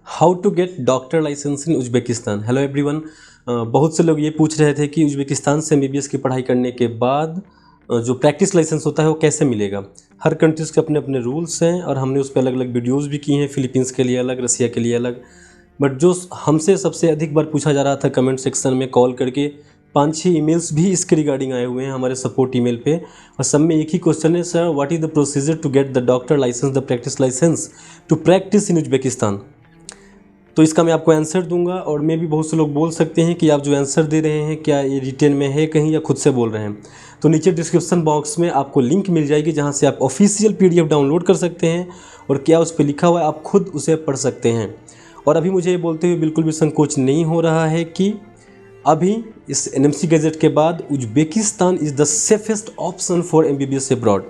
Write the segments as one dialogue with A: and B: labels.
A: How to get doctor licence in Uzbekistan. Hello everyone. बहुत से लोग ये पूछ रहे थे कि उज्बेकिस्तान से एमबीबीएस की पढ़ाई करने के बाद जो प्रैक्टिस लाइसेंस होता है वो कैसे मिलेगा। हर कंट्रीज़ के अपने अपने रूल्स हैं और हमने उस पर अलग अलग वीडियोस भी की हैं, फिलीपींस के लिए अलग, रसिया के लिए अलग। बट जो हमसे सबसे अधिक बार पूछा जा रहा था कमेंट सेक्शन में कॉल करके, 5-6 ईमेल्स भी इसके रिगार्डिंग आए हुए हैं हमारे सपोर्ट ईमेल पे, और सब में एक ही क्वेश्चन है, sir what is the procedure to get the doctor licence, the practice licence to practise in Uzbekistan. तो इसका मैं आपको आंसर दूंगा। और मैं भी बहुत से लोग बोल सकते हैं कि आप जो आंसर दे रहे हैं क्या ये रिटेन में है कहीं या खुद से बोल रहे हैं। तो नीचे डिस्क्रिप्शन बॉक्स में आपको लिंक मिल जाएगी जहां से आप ऑफिशियल पीडीएफ डाउनलोड कर सकते हैं और क्या उस पर लिखा हुआ है आप खुद उसे पढ़ सकते हैं। और अभी मुझे ये बोलते हुए बिल्कुल भी संकोच नहीं हो रहा है कि अभी इस एनएमसी गैजेट के बाद Uzbekistan is the safest option for MBBS abroad.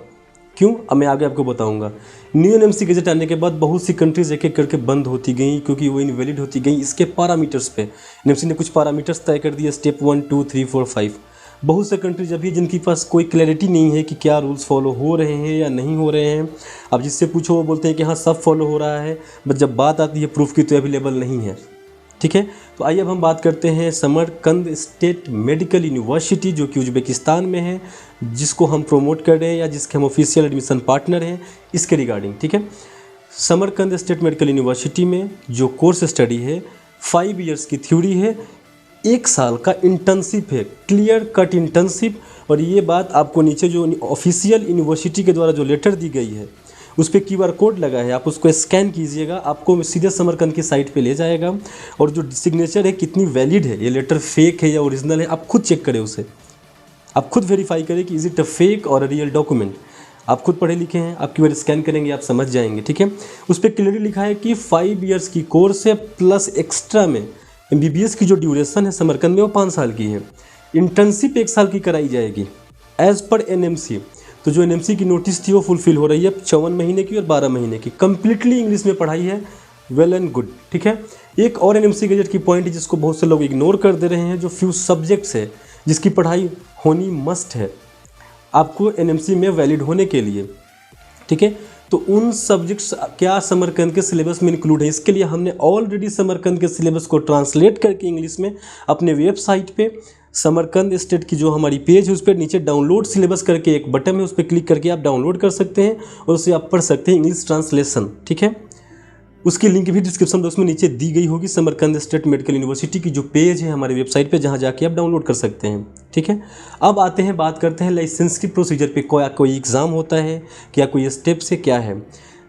A: क्यों, अब मैं आगे आपको बताऊंगा। न्यू एनएमसी गैजेट आने के बाद बहुत सी कंट्रीज एक एक करके बंद होती गई क्योंकि वो इनवैलिड होती गई इसके पैरामीटर्स पे। एनएमसी ने कुछ पैरामीटर्स तय कर दिए, स्टेप 1, 2, 3, 4, 5। बहुत से कंट्रीज अभी जिनके पास कोई क्लैरिटी नहीं है कि क्या रूल्स फॉलो हो रहे हैं या नहीं हो रहे हैं। अब जिससे पूछो वो बोलते हैं कि हाँ सब फॉलो हो रहा है, बट जब बात आती है प्रूफ की तो अवेलेबल नहीं है। ठीक है, तो आइए अब हम बात करते हैं समरकंद स्टेट मेडिकल यूनिवर्सिटी जो कि उज्बेकिस्तान में है, जिसको हम प्रमोट कर रहे हैं या जिसके हम ऑफिशियल एडमिशन पार्टनर हैं, इसके रिगार्डिंग। ठीक है, समरकंद स्टेट मेडिकल यूनिवर्सिटी में जो कोर्स स्टडी है 5 ईयर्स की थ्योरी है, 1 साल का इंटर्नशिप है, क्लियर कट इंटर्नशिप। और ये बात आपको नीचे जो ऑफिशियल यूनिवर्सिटी के द्वारा जो लेटर दी गई है उस पर QR कोड लगा है, आप उसको स्कैन कीजिएगा, आपको सीधे समरकंद की साइट पे ले जाएगा। और जो सिग्नेचर है कितनी वैलिड है, ये लेटर फेक है या ओरिजिनल है, आप खुद चेक करें उसे, आप खुद वेरीफाई करें कि इज़ इट अ फेक और अ रियल डॉक्यूमेंट। आप खुद पढ़े लिखे हैं, आप QR स्कैन करेंगे आप समझ जाएंगे। ठीक है, उस पर क्लियरली लिखा है कि 5 ईयर्स की कोर्स है, प्लस एक्स्ट्रा में MBBS की जो ड्यूरेशन है समरकंद में वो 5 साल की है। इंटर्नशिप 1 साल की कराई जाएगी एज पर NMC। तो जो NMC की नोटिस थी वो फुलफिल हो रही है, 54 महीने की और 12 महीने की, कम्प्लीटली इंग्लिश में पढ़ाई है, वेल एंड गुड। ठीक है, एक और NMC गैजेट की पॉइंट है जिसको बहुत से लोग इग्नोर कर दे रहे हैं, जो फ्यू सब्जेक्ट्स है जिसकी पढ़ाई होनी मस्ट है आपको NMC में वैलिड होने के लिए। ठीक है, तो उन सब्जेक्ट्स क्या समरकंद के सिलेबस में इंक्लूड है, इसके लिए हमने ऑलरेडी समरकंद के सिलेबस को ट्रांसलेट करके इंग्लिश में अपने वेबसाइट पे समरकंद स्टेट की जो हमारी पेज है उस पर नीचे डाउनलोड सिलेबस करके एक बटन है, उस पर क्लिक करके आप डाउनलोड कर सकते हैं और उसे आप पढ़ सकते हैं इंग्लिश ट्रांसलेशन। ठीक है, उसकी लिंक भी डिस्क्रिप्शन बॉक्स में नीचे दी गई होगी, समरकंद स्टेट मेडिकल यूनिवर्सिटी की जो पेज है हमारे वेबसाइट पे जहाँ जाके आप डाउनलोड कर सकते हैं। ठीक है, अब आते हैं बात करते हैं लाइसेंस की प्रोसीजर पे। कोई एग्ज़ाम होता है क्या, कोई स्टेप्स है क्या है।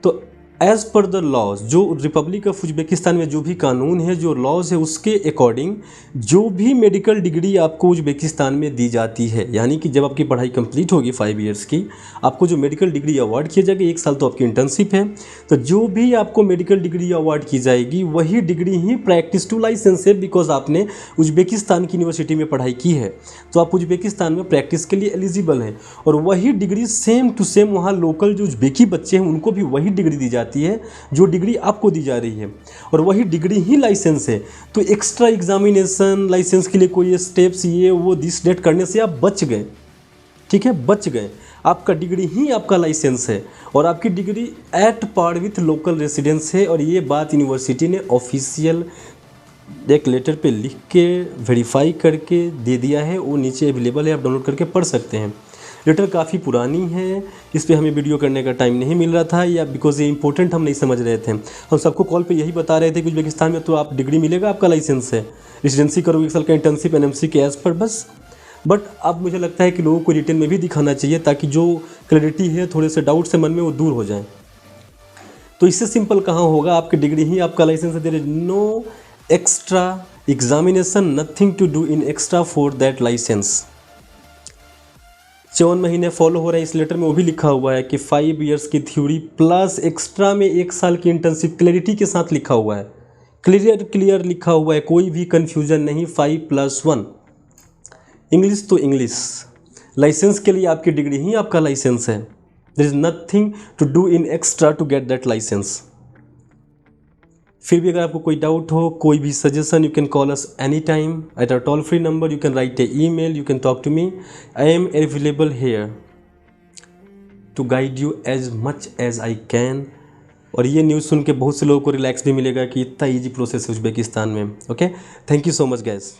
A: तो एज़ पर द लॉज, जो रिपब्लिक ऑफ उज्बेकिस्तान में जो भी कानून है, जो लॉज है, उसके अकॉर्डिंग जो भी मेडिकल डिग्री आपको उज्बेकिस्तान में दी जाती है, यानी कि जब आपकी पढ़ाई कंप्लीट होगी 5 ईयर्स की, आपको जो मेडिकल डिग्री अवार्ड किया जाएगा, 1 साल तो आपकी इंटर्नशिप है, तो जो भी आपको मेडिकल डिग्री अवार्ड की जाएगी वही डिग्री ही प्रैक्टिस टू लाइसेंस है, बिकॉज आपने उज्बेकिस्तान की यूनिवर्सिटी में पढ़ाई की है तो आप उज्बेकिस्तान में प्रैक्टिस के लिए एलिजिबल हैं। और वही डिग्री सेम टू सेम वहाँ लोकल जो उज्बेकी बच्चे हैं उनको भी वही डिग्री दी जाती है जो डिग्री आपको दी जा रही है, और वही डिग्री ही लाइसेंस है। तो एक्स्ट्रा एग्जामिनेशन लाइसेंस के लिए कोई स्टेप्स ये वो दिस डेट करने से आप बच गए। ठीक है, बच गए, आपका डिग्री ही आपका लाइसेंस है और आपकी degree at par with local residence है। और ये बात यूनिवर्सिटी ने ऑफिशियल एक लेटर पे लिख के वेरीफाई करके दे दिया है, वो नीचे अवेलेबल है, आप डाउनलोड करके पढ़ सकते हैं। लेटर काफ़ी पुरानी है, इस पर हमें वीडियो करने का टाइम नहीं मिल रहा था या बिकॉज ये इंपॉर्टेंट हम नहीं समझ रहे थे। हम सबको कॉल पे यही बता रहे थे कि उज्बेकिस्तान में तो आप डिग्री मिलेगा, आपका लाइसेंस है, रेजिडेंसी करोगे 1 साल का इंटर्नशिप NMC के एज पर, बस। बट अब मुझे लगता है कि लोगों को रिटेन में भी दिखाना चाहिए ताकि जो क्लैरिटी है, थोड़े से डाउट से मन में वो दूर हो जाए। तो इससे सिंपल कहाँ होगा, आपकी डिग्री ही आपका लाइसेंस है, there is no extra examination, nothing to do in extra for that licence. 54 महीने फॉलो हो रहे हैं, इस लेटर में वो भी लिखा हुआ है कि 5 ईयर्स की थ्योरी प्लस एक्स्ट्रा में 1 साल की इंटर्नशिप, क्लैरिटी के साथ लिखा हुआ है, क्लियर लिखा हुआ है, कोई भी कन्फ्यूजन नहीं। 5+1 इंग्लिश तो इंग्लिश, लाइसेंस के लिए आपकी डिग्री ही आपका लाइसेंस है, there is nothing to do in extra to get that licence. फिर भी अगर आपको कोई डाउट हो, कोई भी suggestion, you can call us any time at our toll free number, you can write a email, you can talk to me, I am available here to guide you as much as I can और ये news सुन के बहुत से लोगों को relax भी मिलेगा कि इतना ईजी प्रोसेस है उज़्बेकिस्तान में। Okay, thank you so much guys.